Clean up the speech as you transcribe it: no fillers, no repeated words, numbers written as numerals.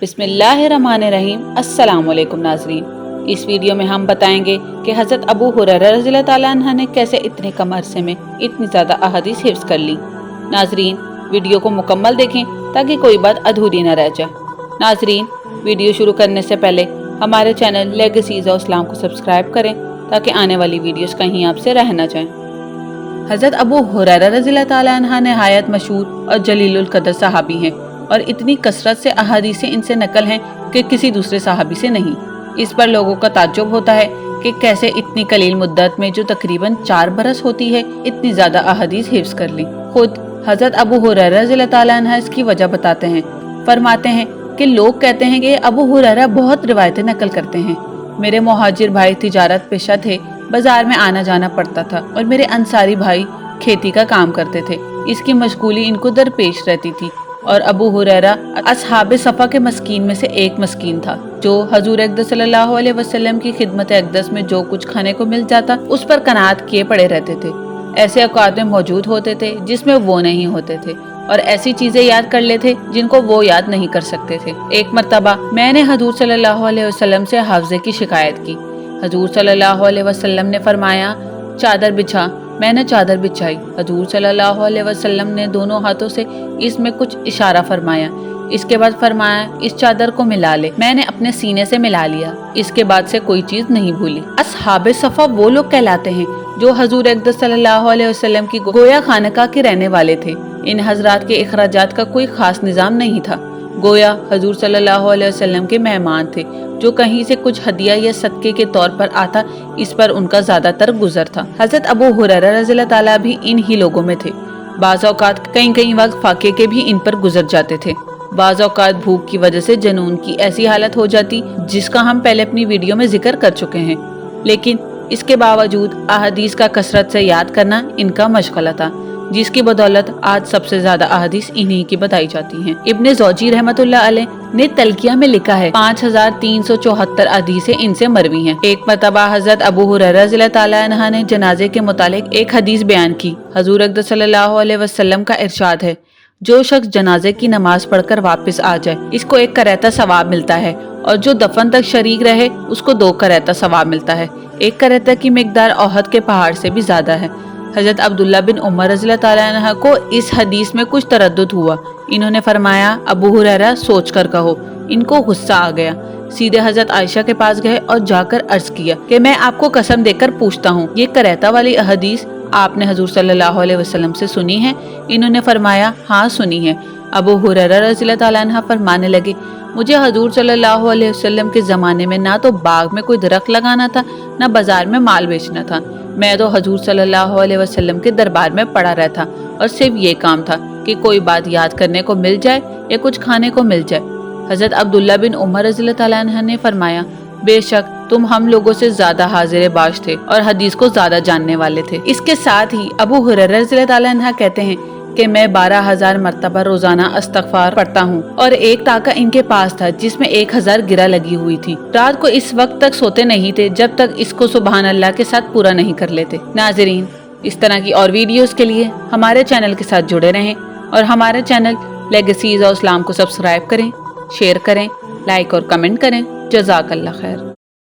बिस्मिल्लाहिर्रहमानिर्रहीम। अस्सलाम वालेकुम नाजरीन। इस वीडियो में हम बताएंगे कि हज़रत अबू हुरैरा रज़ियल्लाहु ताला अन्हु ने कैसे इतने कम अरसे में इतनी ज़्यादा अहादीस हिफ्ज़ कर ली। नाजरीन, वीडियो को मुकम्मल देखें ताकि कोई बात अधूरी न रह जाए। नाजरीन, वीडियो शुरू करने से पहले हमारे चैनल लेगेसीज़ ऑफ इस्लाम को सब्सक्राइब करें ताकि आने वाली वीडियोस कहीं आपसे रह न जाएं। हज़रत अबू हुरैरा रज़ियल्लाहु ताला अन्हु नहायत मशहूर और जलीलुल कदर सहाबी हैं और इतनी कसरत से अहादीसें इनसे नकल हैं कि किसी दूसरे सहाबी से नहीं। इस पर लोगों का ताज्जुब होता है कि कैसे इतनी कलील मुद्दत में जो तकरीबन 4 बरस होती है इतनी ज़्यादा अहादीस हिफ्ज़ कर ली। खुद हज़रत अबू हुरैरा रज़ियल्लाहु ताला अन्हु इसकी वजह बताते हैं। फरमाते हैं कि लोग कहते हैं कि अबू हुरैरा बहुत रिवायतें नकल करते हैं। मेरे मुहाजिर भाई तिजारत पेशा थे, बाजार में आना जाना पड़ता था और मेरे अंसारी भाई खेती का काम करते थे। इसकी मशगूली इनको दरपेश रहती थी और अबू हुरैरा असहाबे सफ़ा के मस्कीन में से एक मस्कीन था जो हजूर अक़दस सल्लल्लाहु अलैहि वसल्लम की खिदमत अक़दस में जो कुछ खाने को मिल जाता उस पर कनात किए पड़े रहते थे। ऐसे औकात में मौजूद होते थे जिसमें वो नहीं होते थे और ऐसी चीजें याद कर लेते जिनको वो याद नहीं कर सकते थे। एक मर्तबा मैंने हजूर सल्लल्लाहु अलैहि वसल्लम से हाफ़ज़े की शिकायत की। हजूर सल्लल्लाहु अलैहि वसल्लम ने फरमाया, चादर बिछा। मैंने चादर बिछाई। हजूर सल्लल्लाहु अलैहि वसल्लम ने दोनों हाथों से इसमें कुछ इशारा फरमाया। इसके बाद फरमाया, इस चादर को मिला ले। मैंने अपने सीने से मिला लिया। इसके बाद से कोई चीज नहीं भूली। असहाबे सफ़ा वो लोग कहलाते हैं जो हजूर अक़दस सल्लल्लाहु अलैहि वसल्लम की गोया खानका के रहने वाले थे। इन हजरात के इखराजात का कोई खास निज़ाम नहीं था। गोया हजूर सल्लल्लाहु अलैहि वसल्लम के मेहमान थे जो कहीं से कुछ हदिया या सदके के तौर पर आता, इस पर उनका ज्यादातर गुजर था। हजरत अबू हुरैरा रज़ियल्लाहु ताला भी इन ही लोगों में थे। बाज़ औक़ात कई वक्त फाके के भी इन पर गुजर जाते थे। बाज़ औक़ात भूख की वजह से जनून की ऐसी हालत हो जाती जिसका हम पहले अपनी वीडियो में जिक्र कर चुके हैं, लेकिन इसके बावजूद अहादीस का कसरत से याद करना इनका मशग़ला था, जिसकी बदौलत आज सबसे ज्यादा अहादीस इन्हीं की बताई जाती हैं। इब्ने ज़ौजी रहमतुल्लाह अलैह ने तलकिया में लिखा है 5374 हदीसें इनसे मरवी हैं। एक मरतबा हजरत अबू हुरैरा रज़ियल्लाहु ताला अन्हु ने जनाजे के मुतालिक एक हदीस बयान की। हजूर अक़दस सल्लल्लाहु अलैहि वसल्लम का इरशाद है, जो शख्स जनाजे की नमाज पढ़कर वापस आ जाए इसको 1 करैता सवाब मिलता है और जो दफन तक शरीक रहे उसको 2 करैता सवाब मिलता है। 1 करैता की मिकदार ओहद के पहाड़ से भी ज्यादा है। हजरत अब्दुल्ला बिन उमर रज़ियल्लाहु ताला अन्हु को इस हदीस में कुछ तरद्दुद हुआ। इन्होंने फरमाया, अबू हुरैरा सोच कर कहो। इनको गुस्सा आ गया। सीधे हजरत आयशा के पास गए और जाकर अर्ज किया कि मैं आपको कसम देकर पूछता हूँ, ये करैता वाली हदीस आपने हजूर सल्लल्लाहु अलैहि वसल्लम से सुनी है? इन्होंने फरमाया, हाँ सुनी है। अबू हुरैरा रज़ियल्लाहु ताला अन्हु फरमाने लगे, मुझे हजूर सल्लल्लाहु अलैहि वसल्लम के ज़माने में ना तो बाग में कोई दरख्त लगाना था ना बाजार में माल बेचना था। मैं तो हजूर सल्लल्लाहु अलैहि वसल्लम के दरबार में पड़ा रहता और सिर्फ ये काम था कि कोई बात याद करने को मिल जाए या कुछ खाने को मिल जाए। हजरत अब्दुल्ला बिन उमर रज़ियल्लाहु ताला अन्हु ने फरमाया, बेशक तुम हम लोगों से ज्यादा हाजिर बाश थे और हदीस को ज्यादा जानने वाले थे। इसके साथ ही अबू हुरैरा रज़ियल्लाहु ताला अन्हु कहते हैं कि मैं 12,000 मरतबा रोजाना इस्तग़फ़ार पढ़ता हूँ और एक ताका इनके पास था जिसमें 1000 गिरा लगी हुई थी। रात को इस वक्त तक सोते नहीं थे जब तक इसको सुबहान अल्लाह के साथ पूरा नहीं कर लेते। नाज़रीन, इस तरह की और वीडियोस के लिए हमारे चैनल के साथ जुड़े रहें और हमारे चैनल लेगेसीज़ ऑफ इस्लाम को सब्सक्राइब करें, शेयर करें, लाइक और कमेंट करें। जज़ाकल्लाह खैर।